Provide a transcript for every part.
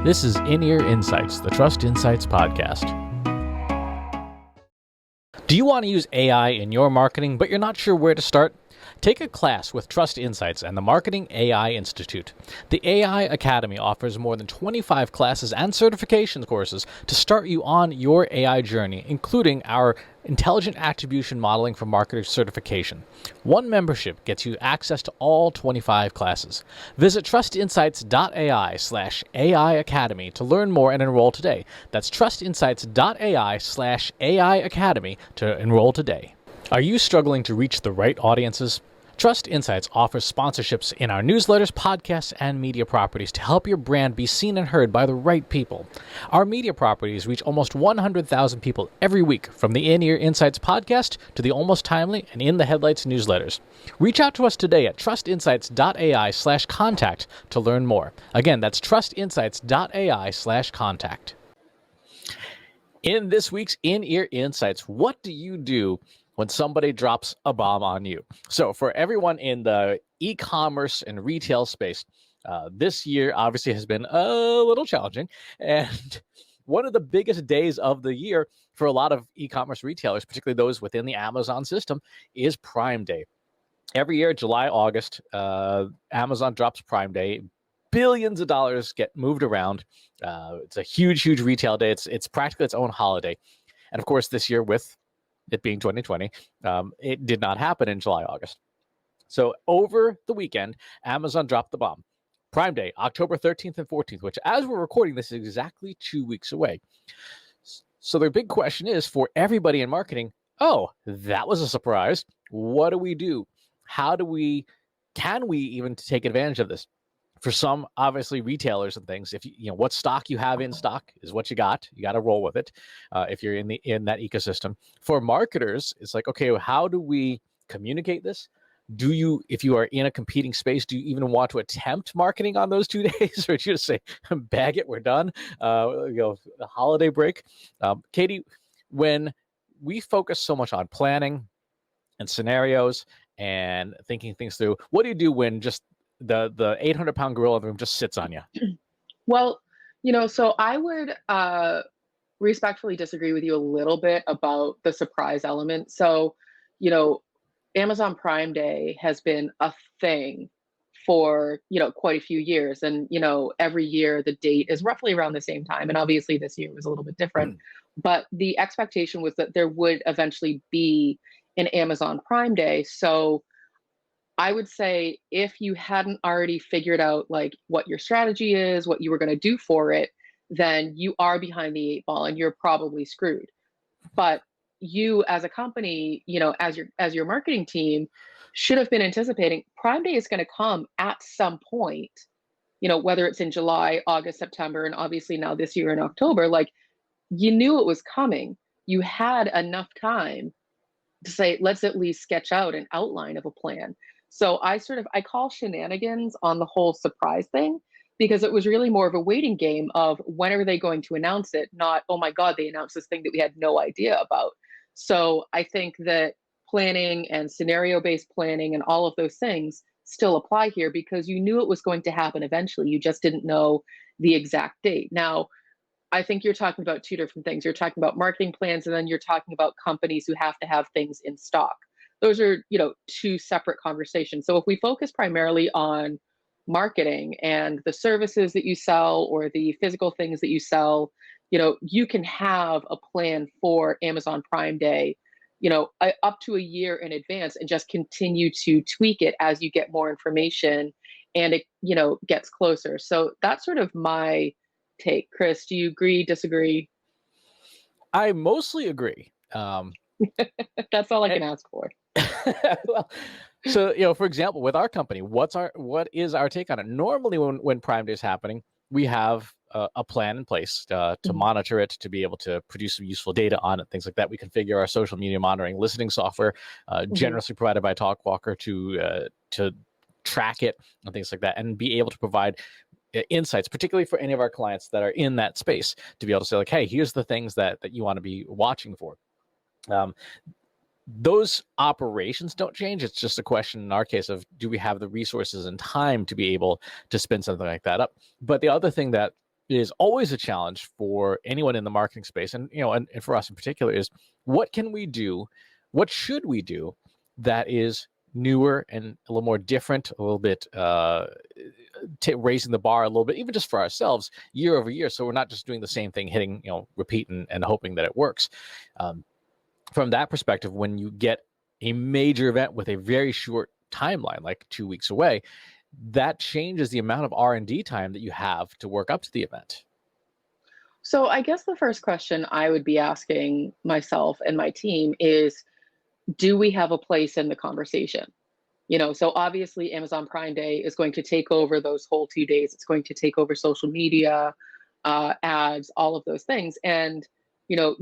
This is In-Ear Insights, the Trust Insights podcast. Do you want to use AI in your marketing, but you're not sure where to start? Take a class with Trust Insights and the Marketing AI Institute. The AI Academy offers more than 25 classes and certification courses to start you on your AI journey, including our Intelligent Attribution Modeling for Marketers certification. One membership gets you access to all 25 classes. Visit trustinsights.ai/AI Academy to learn more and enroll today. That's trustinsights.ai/AI Academy to enroll today. Are you struggling to reach the right audiences? Trust Insights offers sponsorships in our newsletters, podcasts, and media properties to help your brand be seen and heard by the right people. Our media properties reach almost 100,000 people every week, from the In-Ear Insights podcast to the Almost Timely and In the Headlights newsletters. Reach out to us today at trustinsights.ai/contact to learn more. Again, that's trustinsights.ai/contact. In this week's In-Ear Insights, what do you do when somebody drops a bomb on you? So for everyone in the e-commerce and retail space, this year obviously has been a little challenging. And one of the biggest days of the year for a lot of e-commerce retailers, particularly those within the Amazon system, is Prime Day. Every year, July, August, Amazon drops Prime Day. Billions of dollars get moved around. It's a huge, huge retail day. It's practically its own holiday. And of course, this year with it being 2020, it did not happen in July, August. So over the weekend, Amazon dropped the bomb. Prime Day, October 13th and 14th, which as we're recording, this is exactly 2 weeks away. So the big question is for everybody in marketing, oh, that was a surprise. What do we do? Can we even take advantage of this? For some, obviously, retailers and things, if you know what stock you have in stock is what you got. You got to roll with it. If you're in that ecosystem. For marketers, it's like, okay, well, how do we communicate this? If you are in a competing space, do you even want to attempt marketing on those 2 days, or do you just say, bag it, we're done? The holiday break. Katie, when we focus so much on planning and scenarios and thinking things through, what do you do when just the 800-pound gorilla in the room just sits on you? Well, so I would respectfully disagree with you a little bit about the surprise element. So, Amazon Prime Day has been a thing for, quite a few years. And, every year the date is roughly around the same time. And obviously this year was a little bit different. But the expectation was that there would eventually be an Amazon Prime Day. So I would say if you hadn't already figured out like what your strategy is, what you were going to do for it, then you are behind the eight ball and you're probably screwed. But you as a company, as your marketing team should have been anticipating Prime Day is going to come at some point, whether it's in July, August, September, and obviously now this year in October, like you knew it was coming. You had enough time to say, let's at least sketch out an outline of a plan. So I call shenanigans on the whole surprise thing, because it was really more of a waiting game of when are they going to announce it, not, oh my God, they announced this thing that we had no idea about. So I think that planning and scenario-based planning and all of those things still apply here, because you knew it was going to happen eventually. You just didn't know the exact date. Now, I think you're talking about two different things. You're talking about marketing plans, and then you're talking about companies who have to have things in stock. Those are, two separate conversations. So if we focus primarily on marketing and the services that you sell or the physical things that you sell, you can have a plan for Amazon Prime Day, up to a year in advance, and just continue to tweak it as you get more information and it, gets closer. So that's sort of my take. Chris, do you agree, disagree? I mostly agree. That's all I can ask for. Well, so for example, with our company, what is our take on it? Normally, when Prime Day is happening, we have a plan in place to monitor it, to be able to produce some useful data on it, things like that. We configure our social media monitoring listening software, generously provided by Talkwalker, to track it and things like that, and be able to provide insights, particularly for any of our clients that are in that space, to be able to say like, hey, here's the things that you want to be watching for. Those operations don't change. It's just a question in our case of, do we have the resources and time to be able to spin something like that up? But the other thing that it is always a challenge for anyone in the marketing space, and and for us in particular, is what can we do, what should we do that is newer and a little more different, a little bit raising the bar a little bit, even just for ourselves year over year, so we're not just doing the same thing, hitting repeat and hoping that it works. Um, from that perspective, when you get a major event with a very short timeline, like 2 weeks away, that changes the amount of R&D time that you have to work up to the event. So I guess the first question I would be asking myself and my team is, do we have a place in the conversation? So obviously Amazon Prime Day is going to take over those whole 2 days. It's going to take over social media, ads, all of those things. And,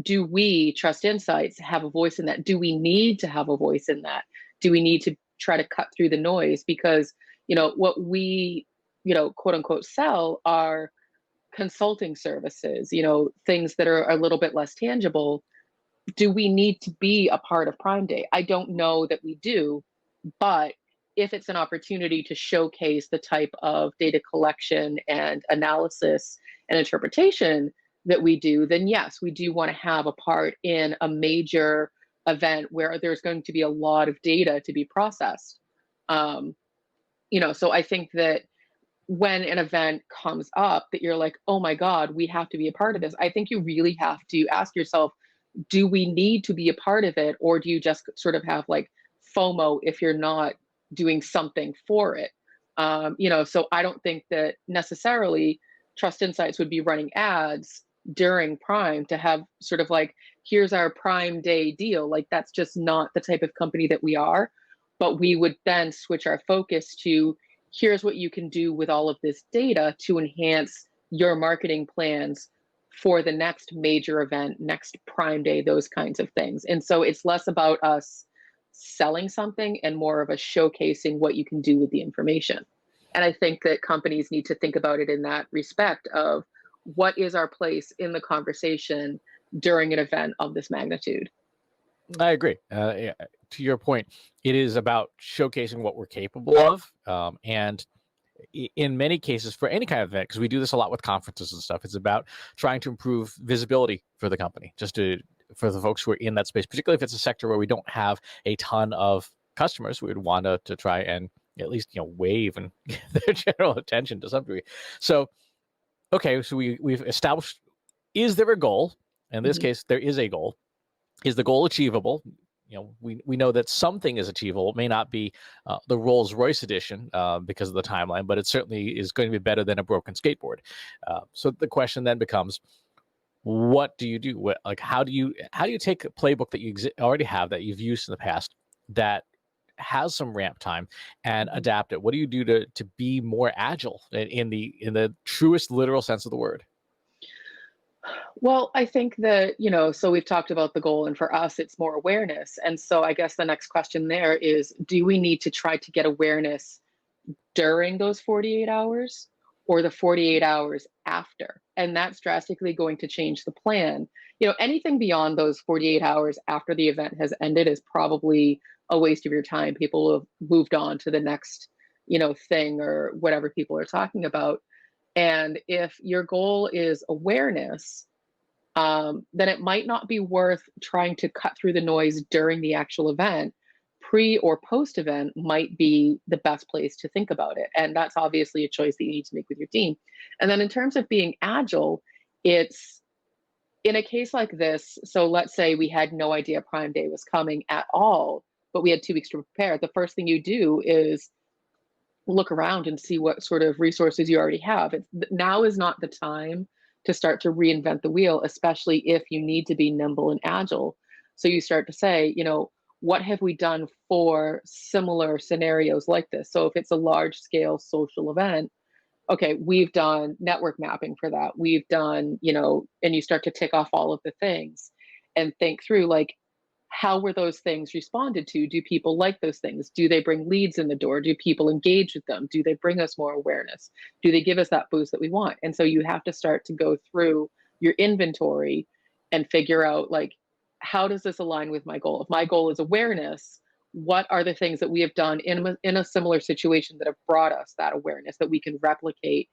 do we, Trust Insights, have a voice in that? Do we need to have a voice in that? Do we need to try to cut through the noise? Because, what we, quote unquote, sell are consulting services, things that are a little bit less tangible. Do we need to be a part of Prime Day? I don't know that we do, but if it's an opportunity to showcase the type of data collection and analysis and interpretation that we do, then yes, we do want to have a part in a major event where there's going to be a lot of data to be processed. Um, so I think that when an event comes up that you're like, oh my God, we have to be a part of this, I think you really have to ask yourself, do we need to be a part of it? Or do you just sort of have like FOMO if you're not doing something for it? So I don't think that necessarily Trust Insights would be running ads during Prime to have sort of like, here's our Prime Day deal. Like, that's just not the type of company that we are. But we would then switch our focus to, here's what you can do with all of this data to enhance your marketing plans for the next major event, next Prime Day, those kinds of things. And so it's less about us selling something and more of a showcasing what you can do with the information. And I think that companies need to think about it in that respect of, what is our place in the conversation during an event of this magnitude? I agree. Yeah, to your point, it is about showcasing what we're capable of, and in many cases, for any kind of event, because we do this a lot with conferences and stuff, it's about trying to improve visibility for the company, for the folks who are in that space, particularly if it's a sector where we don't have a ton of customers. We would want to try and at least wave and get their general attention to some degree. So okay, so we've established, is there a goal? In this Mhm. case, there is a goal. Is the goal achievable? We know that something is achievable. It may not be the Rolls Royce edition because of the timeline, but it certainly is going to be better than a broken skateboard. So the question then becomes, what do you do? How do you take a playbook that you already have, that you've used in the past, that has some ramp time, and Mhm. adapt it? What do you do to be more agile in the truest literal sense of the word? Well, I think that, so we've talked about the goal, and for us, it's more awareness. And so I guess the next question there is, do we need to try to get awareness during those 48 hours or the 48 hours after? And that's drastically going to change the plan. Anything beyond those 48 hours after the event has ended is probably a waste of your time. People will have moved on to the next, thing or whatever people are talking about. And if your goal is awareness, then it might not be worth trying to cut through the noise during the actual event. Pre or post event might be the best place to think about it. And that's obviously a choice that you need to make with your team. And then in terms of being agile, it's in a case like this. So let's say we had no idea Prime Day was coming at all, but we had 2 weeks to prepare. The first thing you do is look around and see what sort of resources you already have. Now is not the time to start to reinvent the wheel, especially if you need to be nimble and agile. So you start to say, what have we done for similar scenarios like this? So if it's a large scale social event, okay, we've done network mapping for that. We've done, and you start to tick off all of the things and think through, like, how were those things responded to? Do people like those things? Do they bring leads in the door? Do people engage with them? Do they bring us more awareness? Do they give us that boost that we want? And so you have to start to go through your inventory and figure out, like, how does this align with my goal? If my goal is awareness, what are the things that we have done in a similar situation that have brought us that awareness that we can replicate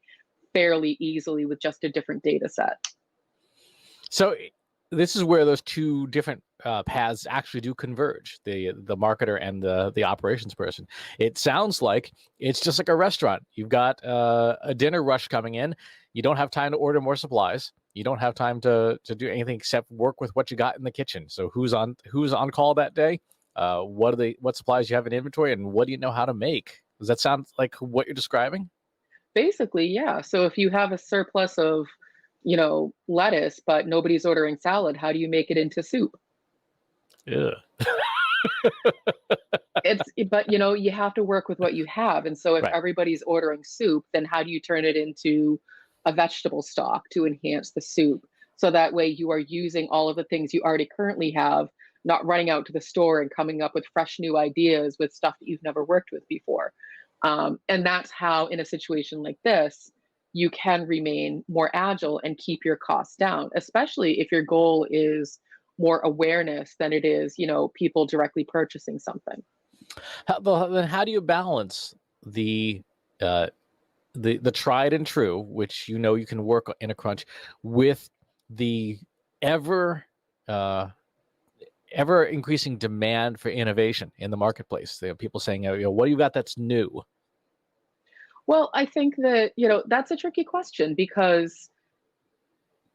fairly easily with just a different data set. So this is where those two different paths actually do converge: the marketer and the operations person. It sounds like it's just like a restaurant. You've got a dinner rush coming in. You don't have time to order more supplies. You don't have time to do anything except work with what you got in the kitchen. So who's on call that day? What supplies you have in inventory, and what do you know how to make? Does that sound like what you're describing? Basically, yeah. So if you have a surplus of, lettuce, but nobody's ordering salad, how do you make it into soup? Yeah. But you have to work with what you have. And so if Right. everybody's ordering soup, then how do you turn it into a vegetable stock to enhance the soup? So that way you are using all of the things you already currently have, not running out to the store and coming up with fresh new ideas with stuff that you've never worked with before. And that's how, in a situation like this, you can remain more agile and keep your costs down, especially if your goal is more awareness than it is, people directly purchasing something. Then how do you balance the uh, the tried and true, which you can work in a crunch, with the ever uh, ever increasing demand for innovation in the marketplace? People saying, what do you got that's new? Well, I think that, that's a tricky question because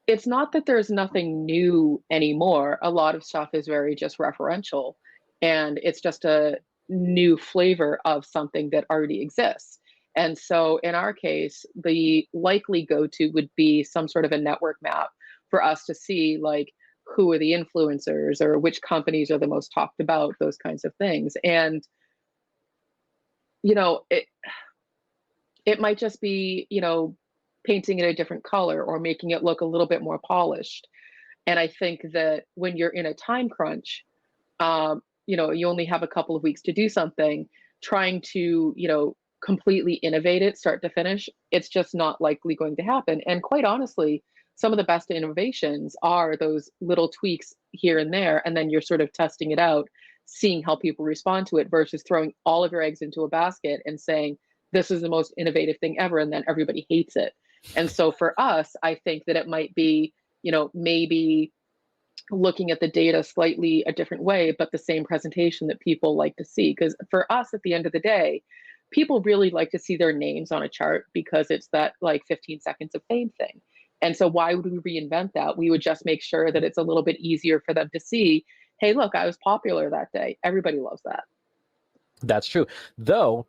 it's not that there's nothing new anymore. A lot of stuff is very just referential, and it's just a new flavor of something that already exists. And so in our case, the likely go-to would be some sort of a network map for us to see, like, who are the influencers or which companies are the most talked about, those kinds of things. And you know, it it might just be, painting it a different color or making it look a little bit more polished. And I think that when you're in a time crunch, you only have a couple of weeks to do something, trying to, completely innovate it start to finish, it's just not likely going to happen. And quite honestly, some of the best innovations are those little tweaks here and there, and then you're sort of testing it out, seeing how people respond to it versus throwing all of your eggs into a basket and saying, this is the most innovative thing ever, and then everybody hates it. And so for us, I think that it might be, maybe looking at the data slightly a different way, but the same presentation that people like to see. Because for us, at the end of the day, people really like to see their names on a chart because it's that like 15 seconds of fame thing. And so why would we reinvent that? We would just make sure that it's a little bit easier for them to see, hey, look, I was popular that day. Everybody loves that. That's true. Though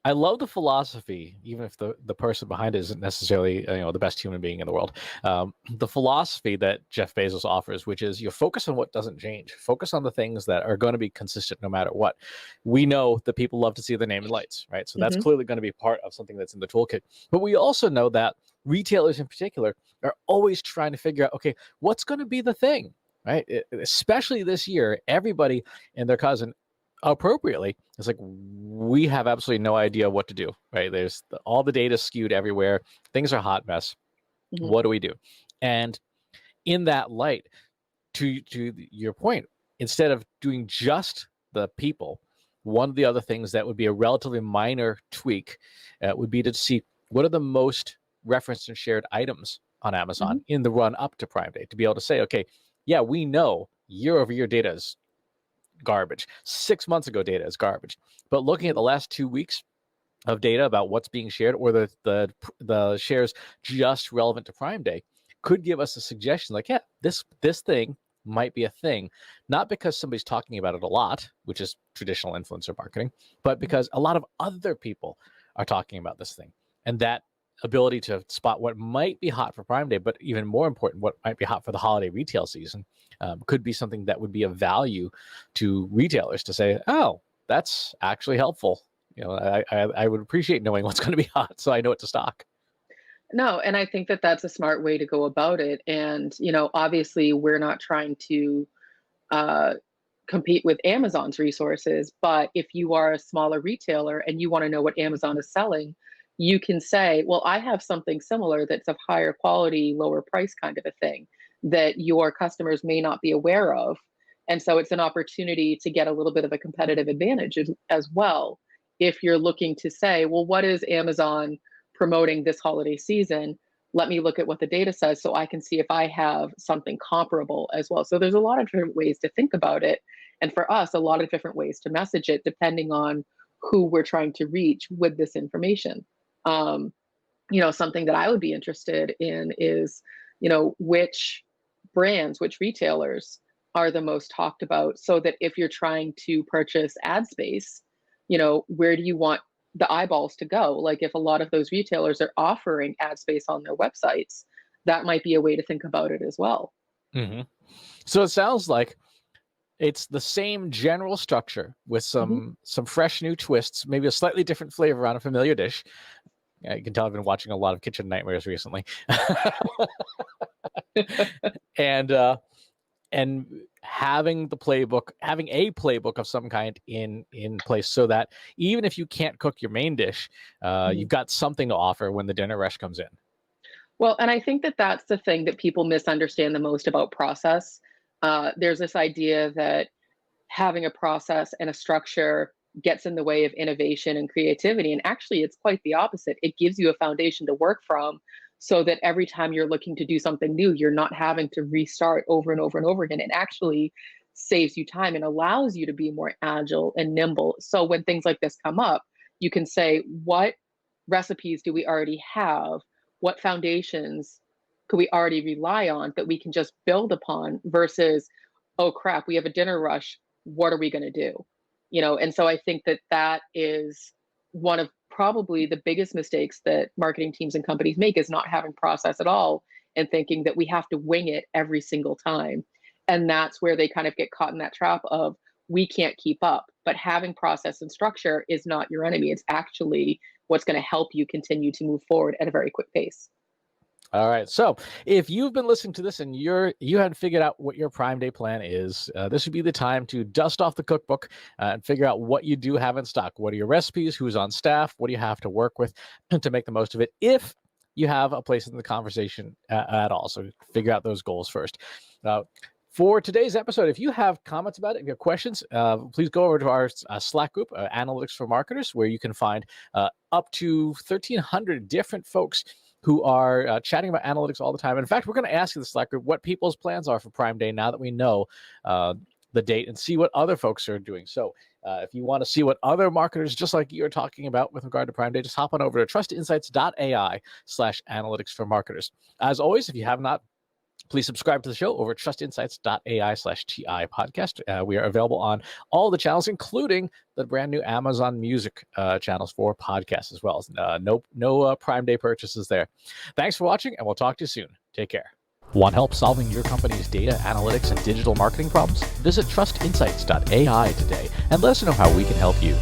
I love the philosophy, even if the person behind it isn't necessarily the best human being in the world. The philosophy that Jeff Bezos offers, which is you focus on what doesn't change, focus on the things that are going to be consistent no matter what. We know that people love to see their name in lights, right? So that's Hmm. clearly going to be part of something that's in the toolkit. But we also know that retailers in particular are always trying to figure out, okay, what's going to be the thing, right? Especially this year, everybody and their cousin appropriately, it's like we have absolutely no idea what to do, right? All the data skewed everywhere. Things are a hot mess. Hmm. What do we do? And in that light, to your point, instead of doing just the people, one of the other things that would be a relatively minor tweak would be to see what are the most referenced and shared items on Hmm. Amazon in the run up to Prime Day, to be able to say, okay, yeah, we know year over year data is garbage. 6 months ago, data is garbage. But looking at the last 2 weeks of data about what's being shared, or the shares just relevant to Prime Day, could give us a suggestion like, yeah, this thing might be a thing, not because somebody's talking about it a lot, which is traditional influencer marketing, but because a lot of other people are talking about this thing. And that ability to spot what might be hot for Prime Day, but even more important, what might be hot for the holiday retail season, could be something that would be of value to retailers to say, oh, that's actually helpful. I would appreciate knowing what's going to be hot so I know what to stock. No, and I think that that's a smart way to go about it. And, obviously, we're not trying to uh, compete with Amazon's resources. But if you are a smaller retailer and you want to know what Amazon is selling, you can say, well, I have something similar that's of higher quality, lower price kind of a thing that your customers may not be aware of. And so it's an opportunity to get a little bit of a competitive advantage as well. If you're looking to say, well, what is Amazon promoting this holiday season. Let me look at what the data says so I can see if I have something comparable as well. So there's a lot of different ways to think about it. And for us, a lot of different ways to message it depending on who we're trying to reach with this information. Um, Something that I would be interested in is, which brands, which retailers are the most talked about, so that if you're trying to purchase ad space, where do you want the eyeballs to go? Like if a lot of those retailers are offering ad space on their websites, that might be a way to think about it as well. Mm-hmm. So it sounds like it's the same general structure with Mm-hmm. some fresh new twists, maybe a slightly different flavor on a familiar dish. You can tell I've been watching a lot of Kitchen Nightmares recently. and having a playbook of some kind in place, so that even if you can't cook your main dish, you've got something to offer when the dinner rush comes in. Well, and I think that that's the thing that people misunderstand the most about process. There's this idea that having a process and a structure gets in the way of innovation and creativity. And actually, it's quite the opposite. It gives you a foundation to work from so that every time you're looking to do something new, you're not having to restart over and over and over again. It actually saves you time and allows you to be more agile and nimble. So when things like this come up, you can say, what recipes do we already have? What foundations could we already rely on that we can just build upon versus, oh crap, we have a dinner rush. What are we going to do? And so I think that that is one of probably the biggest mistakes that marketing teams and companies make, is not having process at all and thinking that we have to wing it every single time. And that's where they kind of get caught in that trap of, we can't keep up. But having process and structure is not your enemy. It's actually what's going to help you continue to move forward at a very quick pace. All right. So if you've been listening to this and you hadn't figured out what your Prime Day plan is, this would be the time to dust off the cookbook and figure out what you do have in stock. What are your recipes? Who's on staff? What do you have to work with to make the most of it, if you have a place in the conversation at all? So figure out those goals first. For today's episode, if you have comments about it, if you have questions, please go over to our Slack group, Analytics for Marketers, where you can find up to 1,300 different folks who are chatting about analytics all the time. In fact, we're going to ask in the Slack group what people's plans are for Prime Day now that we know the date, and see what other folks are doing. So if you want to see what other marketers just like you are talking about with regard to Prime Day, just hop on over to trustinsights.ai/analytics for marketers. As always, if you have not, please subscribe to the show over at trustinsights.ai/TI podcast. We are available on all the channels, including the brand new Amazon Music channels for podcasts as well. No Prime Day purchases there. Thanks for watching, and we'll talk to you soon. Take care. Want help solving your company's data, analytics, and digital marketing problems? Visit trustinsights.ai today and let us know how we can help you.